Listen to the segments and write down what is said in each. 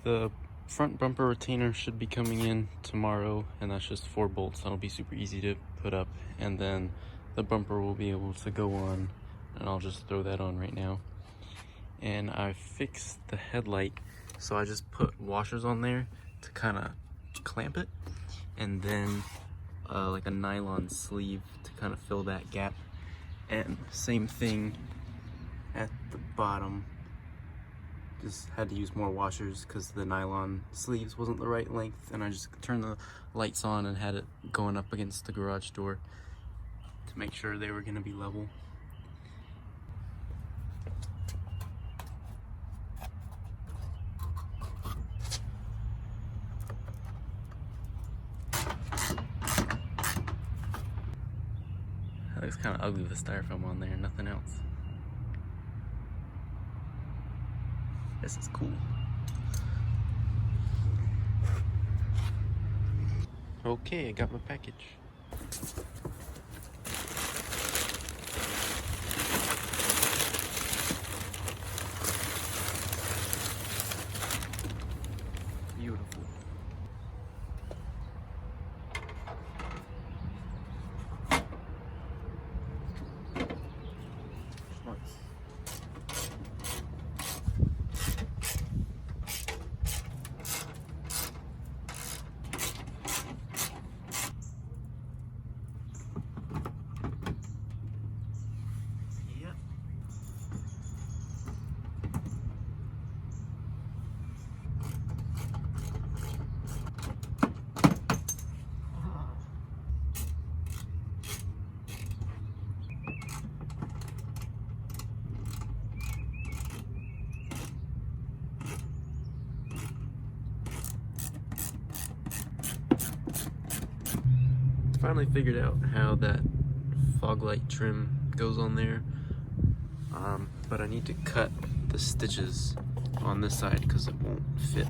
The front bumper retainer should be coming in tomorrow, and that's just 4 bolts. That'll be super easy to put up, and then the bumper will be able to go on, and I'll just throw that on right now. And I fixed the headlight, so I just put washers on there to kind of clamp it, and then like a nylon sleeve to kind of fill that gap. And same thing at the bottom. Just had to use more washers because the nylon sleeves wasn't the right length, and I just turned the lights on and had it going up against the garage door to make sure they were going to be level. That looks kind of ugly with the styrofoam on there, nothing else. This is cool. Okay, I got my package. Beautiful. Nice. Finally figured out how that fog light trim goes on there, but I need to cut the stitches on this side because it won't fit.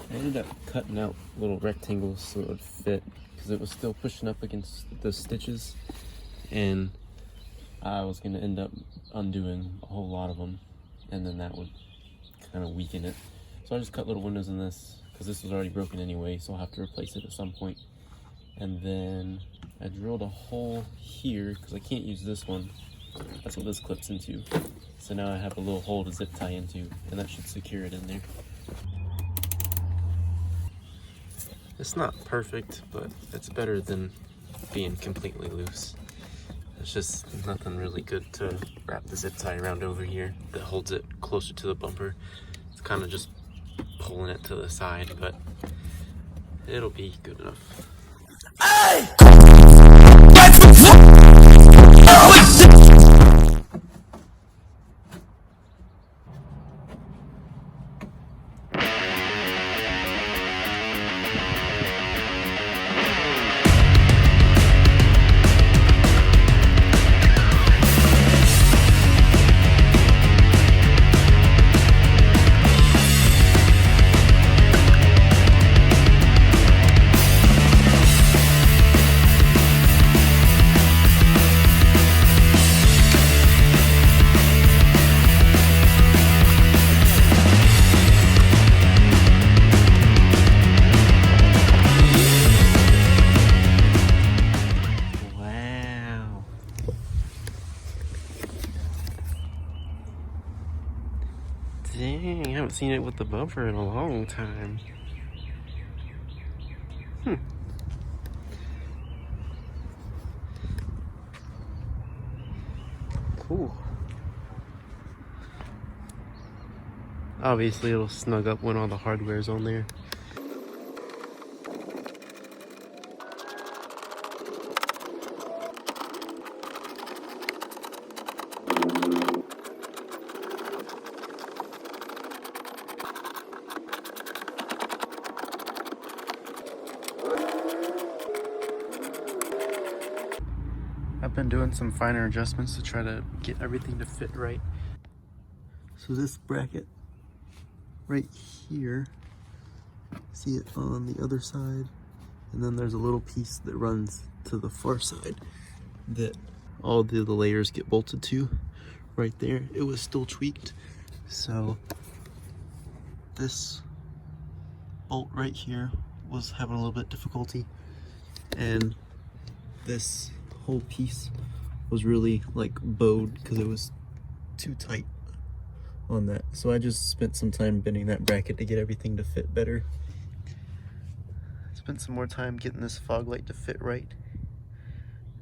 I ended up cutting out little rectangles so it would fit because it was still pushing up against the stitches, and I was going to end up undoing a whole lot of them, and then that would kind of weaken it. So I just cut little windows in this because this was already broken anyway, so I'll have to replace it at some point. And then I drilled a hole here because I can't use this one. That's what this clips into. So now I have a little hole to zip tie into, and that should secure it in there. It's not perfect, but it's better than being completely loose. It's just nothing really good to wrap the zip tie around over here that holds it closer to the bumper. It's kind of just pulling it to the side, but it'll be good enough. Hey! Dang, I haven't seen it with the bumper in a long time. Cool. Obviously it'll snug up when all the hardware's on there. I've been doing some finer adjustments to try to get everything to fit right. So this bracket right here, see it on the other side, and then there's a little piece that runs to the far side that all the layers get bolted to right there, it was still tweaked. So this bolt right here was having a little bit difficulty, and this whole piece was really like bowed because it was too tight on that. So I just spent some time bending that bracket to get everything to fit better. Spent some more time getting this fog light to fit right.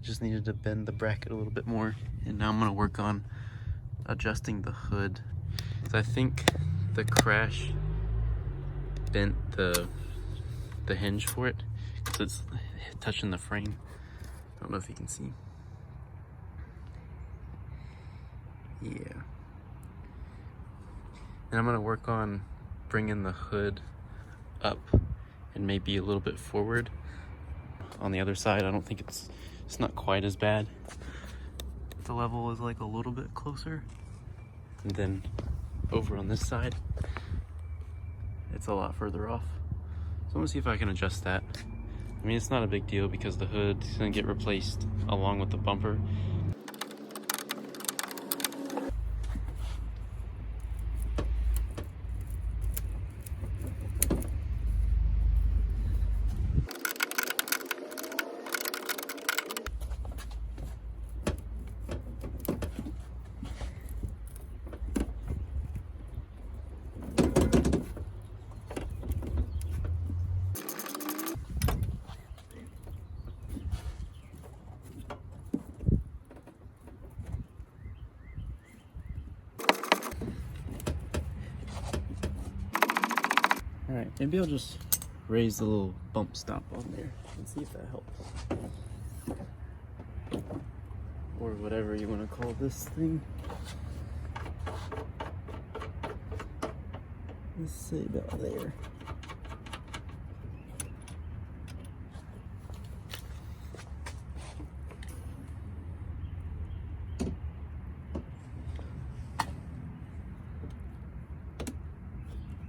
Just needed to bend the bracket a little bit more, and now I'm gonna work on adjusting the hood. So I think the crash bent the hinge for it because it's touching the frame. I don't know if you can see. Yeah. And I'm gonna work on bringing the hood up and maybe a little bit forward. On the other side, I don't think it's not quite as bad. The level is like a little bit closer. And then over on this side, it's a lot further off. So I'm gonna see if I can adjust that. I mean, it's not a big deal because the hood is gonna get replaced along with the bumper. All right, maybe I'll just raise the little bump stop on there and see if that helps. Or whatever you want to call this thing. Let's see about there.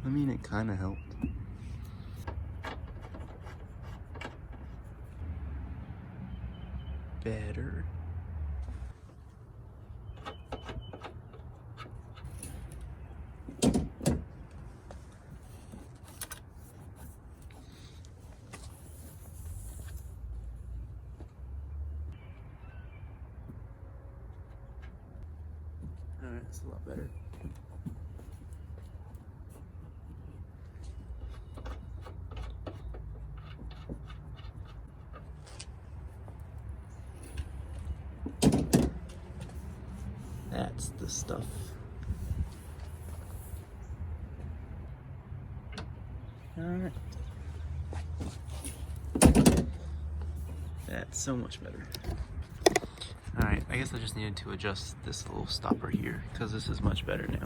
I mean, it kind of helped. Better. All right, that's a lot better. That's the stuff. All right. That's so much better. All right, I guess I just needed to adjust this little stopper here because this is much better now.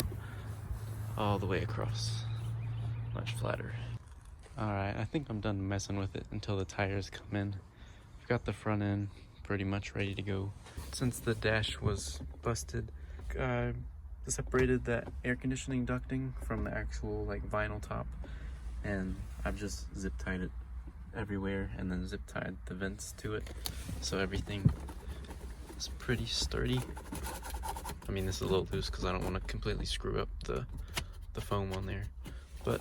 All the way across, much flatter. All right, I think I'm done messing with it until the tires come in. I've got the front end pretty much ready to go. Since the dash was busted, I separated that air conditioning ducting from the actual like vinyl top, and I've just zip tied it everywhere and then zip tied the vents to it, so everything is pretty sturdy. I mean, this is a little loose because I don't want to completely screw up the foam on there, but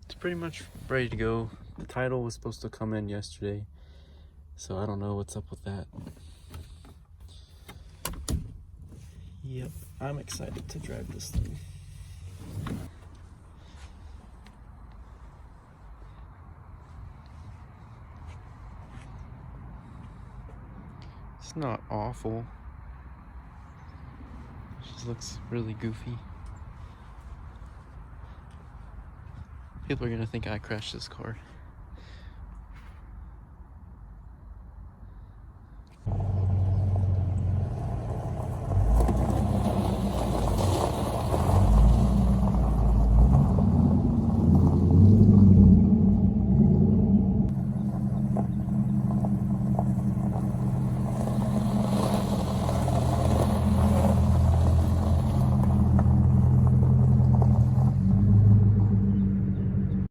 it's pretty much ready to go. The title was supposed to come in yesterday, so I don't know what's up with that. Yep, I'm excited to drive this thing. It's not awful. It just looks really goofy. People are gonna think I crashed this car.